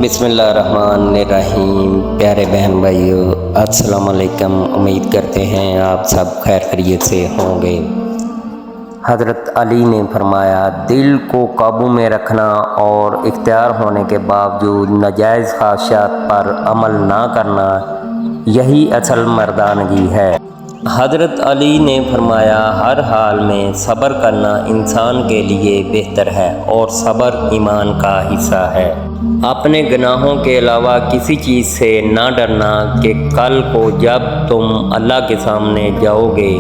बिस्मिल्लाहिर्रहमानिर्रहीम। प्यारे बहन भाइयों, अस्सलाम वालेकुम। उम्मीद करते हैं आप सब खैर खैरियत से होंगे। हज़रत अली ने फरमाया, दिल को काबू में रखना और इख्तियार होने के बावजूद नाजायज़ ख्वाहिशात पर अमल ना करना, यही असल मर्दानगी है। हज़रत अली ने फरमाया, हर हाल में सब्र करना इंसान के लिए बेहतर है और सब्र ईमान का हिस्सा है। अपने गुनाहों के अलावा किसी चीज़ से ना डरना कि कल को जब तुम अल्लाह के सामने जाओगे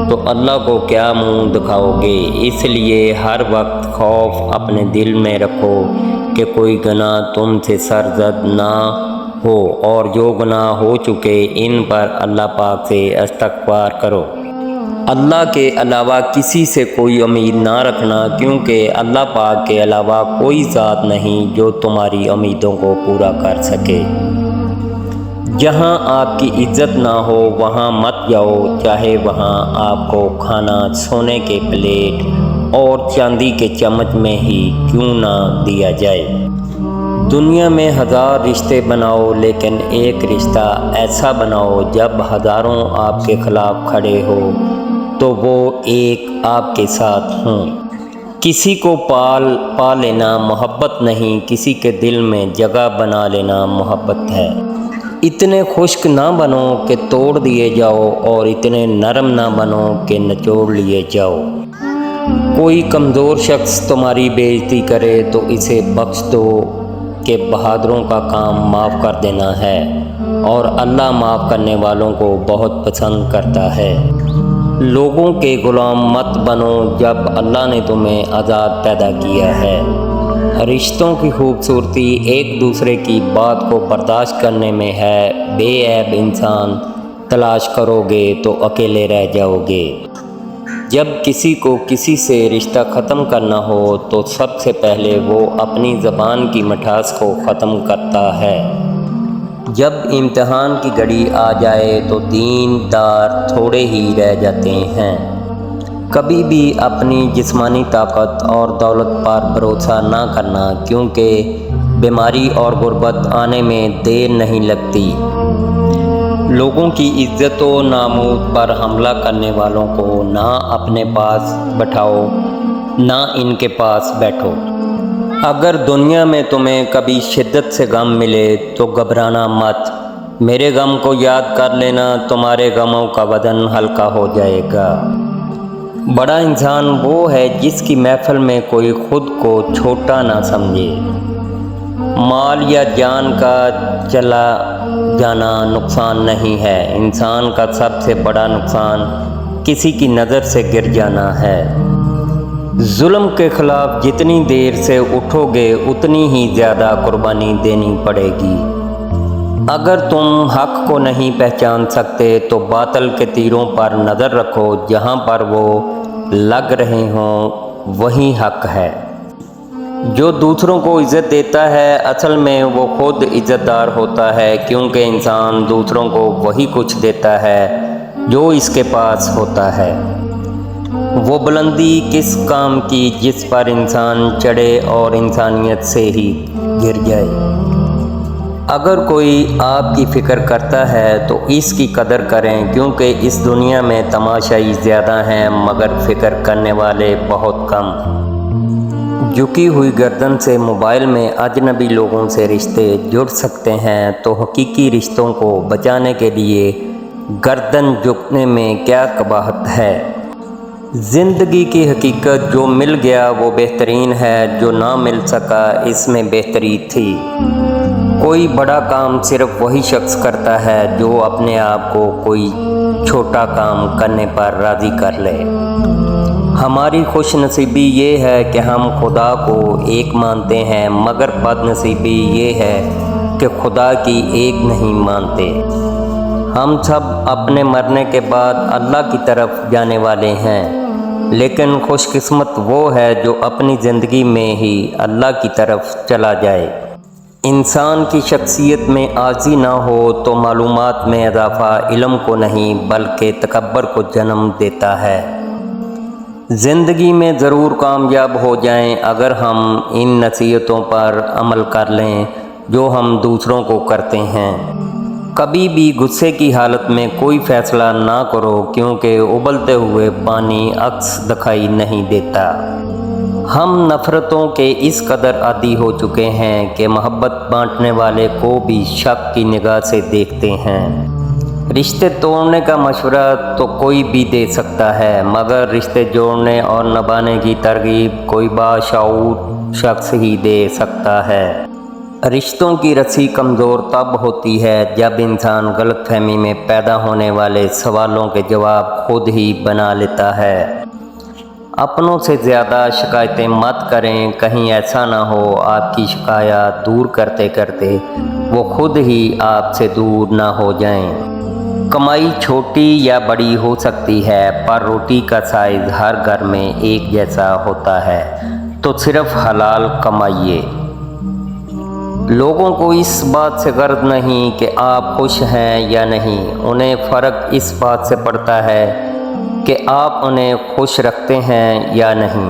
तो अल्लाह को क्या मुंह दिखाओगे। इसलिए हर वक्त खौफ अपने दिल में रखो कि कोई गुनाह तुमसे सरजद ना हो, और जो गुनाह हो चुके इन पर अल्लाह पाक से इस्तग़फ़ार करो। अल्लाह के अलावा किसी से कोई उम्मीद ना रखना, क्योंकि अल्लाह पाक के अलावा कोई ज़ात नहीं जो तुम्हारी उम्मीदों को पूरा कर सके। जहाँ आपकी इज्जत ना हो वहाँ मत जाओ, चाहे वहाँ आपको खाना सोने के प्लेट और चांदी के चम्मच में ही क्यों ना दिया जाए। दुनिया में हज़ार रिश्ते बनाओ, लेकिन एक रिश्ता ऐसा बनाओ जब हज़ारों आपके ख़िलाफ़ खड़े हो तो वो एक आपके साथ हों। किसी को पा लेना मोहब्बत नहीं, किसी के दिल में जगह बना लेना मोहब्बत है। इतने खुश्क ना बनो कि तोड़ दिए जाओ और इतने नरम ना बनो कि निचोड़ लिए जाओ। कोई कमज़ोर शख्स तुम्हारी बेइज्जती करे तो इसे बख्श दो कि बहादुरों का काम माफ़ कर देना है, और अल्लाह माफ़ करने वालों को बहुत पसंद करता है। लोगों के ग़ुलाम मत बनो जब अल्लाह ने तुम्हें आज़ाद पैदा किया है। रिश्तों की खूबसूरती एक दूसरे की बात को बर्दाश्त करने में है। बेऐब इंसान तलाश करोगे तो अकेले रह जाओगे। जब किसी को किसी से रिश्ता ख़त्म करना हो तो सबसे पहले वो अपनी ज़बान की मिठास को ख़त्म करता है। जब इम्तिहान की घड़ी आ जाए तो दीनदार थोड़े ही रह जाते हैं। कभी भी अपनी जिस्मानी ताकत और दौलत पर भरोसा ना करना, क्योंकि बीमारी और गुर्बत आने में देर नहीं लगती। लोगों की इज्जत व नामूस पर हमला करने वालों को ना अपने पास बैठाओ, ना इनके पास बैठो। अगर दुनिया में तुम्हें कभी शिद्दत से गम मिले तो घबराना मत। मेरे गम को याद कर लेना, तुम्हारे गमों का वज़न हल्का हो जाएगा। बड़ा इंसान वो है जिसकी महफिल में कोई खुद को छोटा ना समझे। माल या जान का चला जाना नुकसान नहीं है, इंसान का सबसे बड़ा नुकसान किसी की नज़र से गिर जाना है। जुल्म के ख़िलाफ़ जितनी देर से उठोगे उतनी ही ज़्यादा कुर्बानी देनी पड़ेगी। अगर तुम हक़ को नहीं पहचान सकते तो बातिल के तीरों पर नज़र रखो, जहाँ पर वो लग रहे हों वही हक़ है। जो दूसरों को इज़्ज़त देता है असल में वो खुद इज़्ज़तदार होता है, क्योंकि इंसान दूसरों को वही कुछ देता है जो इसके पास होता है। वो बुलंदी किस काम की जिस पर इंसान चढ़े और इंसानियत से ही गिर जाए। अगर कोई आपकी फ़िक्र करता है तो इसकी कदर करें, क्योंकि इस दुनिया में तमाशाई ज़्यादा हैं मगर फ़िक्र करने वाले बहुत कम। झुकी हुई गर्दन से मोबाइल में अजनबी लोगों से रिश्ते जुड़ सकते हैं, तो हकीकी रिश्तों को बचाने के लिए गर्दन झुकने में क्या कबाहत है। ज़िंदगी की हकीकत जो मिल गया वो बेहतरीन है, जो ना मिल सका इसमें बेहतरी थी। कोई बड़ा काम सिर्फ वही शख्स करता है जो अपने आप को कोई छोटा काम करने पर राज़ी कर ले। हमारी खुशनसीबी ये है कि हम खुदा को एक मानते हैं, मगर बदनसीबी ये है कि खुदा की एक नहीं मानते। हम सब अपने मरने के बाद अल्लाह की तरफ जाने वाले हैं, लेकिन खुशकिस्मत वो है जो अपनी ज़िंदगी में ही अल्लाह की तरफ चला जाए। इंसान की शख्सियत में आजी ना हो तो मालूमात में इजाफ़ा इल्म को नहीं बल्कि तकब्बर को जन्म देता है। ज़िंदगी में ज़रूर कामयाब हो जाएं अगर हम इन नसीहतों पर अमल कर लें जो हम दूसरों को करते हैं। कभी भी गुस्से की हालत में कोई फैसला ना करो, क्योंकि उबलते हुए पानी अक्स दिखाई नहीं देता। हम नफ़रतों के इस कदर आदी हो चुके हैं कि मोहब्बत बांटने वाले को भी शक की निगाह से देखते हैं। रिश्ते तोड़ने का मशवरा तो कोई भी दे सकता है, मगर रिश्ते जोड़ने और निभाने की तरगीब कोई बाशऊर शख्स ही दे सकता है। रिश्तों की रस्सी कमज़ोर तब होती है जब इंसान गलतफहमी में पैदा होने वाले सवालों के जवाब खुद ही बना लेता है। अपनों से ज़्यादा शिकायतें मत करें, कहीं ऐसा ना हो आपकी शिकायत दूर करते करते वो खुद ही आपसे दूर ना हो जाएं। कमाई छोटी या बड़ी हो सकती है, पर रोटी का साइज़ हर घर में एक जैसा होता है, तो सिर्फ हलाल कमाइए। लोगों को इस बात से गर्ज नहीं कि आप खुश हैं या नहीं, उन्हें फ़र्क इस बात से पड़ता है कि आप उन्हें खुश रखते हैं या नहीं।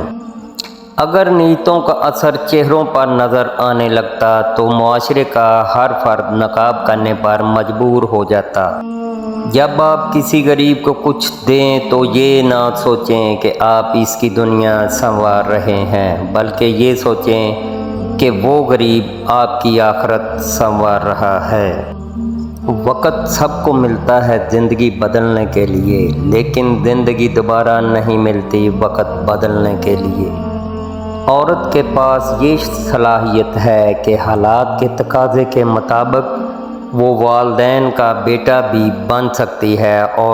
अगर नीयतों का असर चेहरों पर नज़र आने लगता तो मुआशरे का हर फर्द नकाब करने पर मजबूर हो जाता। जब आप किसी गरीब को कुछ दें तो ये ना सोचें कि आप इसकी दुनिया संवार रहे हैं, बल्कि ये सोचें कि वो गरीब आपकी आखिरत संवार रहा है। वक़्त सबको मिलता है ज़िंदगी बदलने के लिए, लेकिन ज़िंदगी दोबारा नहीं मिलती वक़्त बदलने के लिए। औरत के पास ये सलाहियत है कि हालात के तकाज़े के मुताबिक वो वालिदैन का बेटा भी बन सकती है और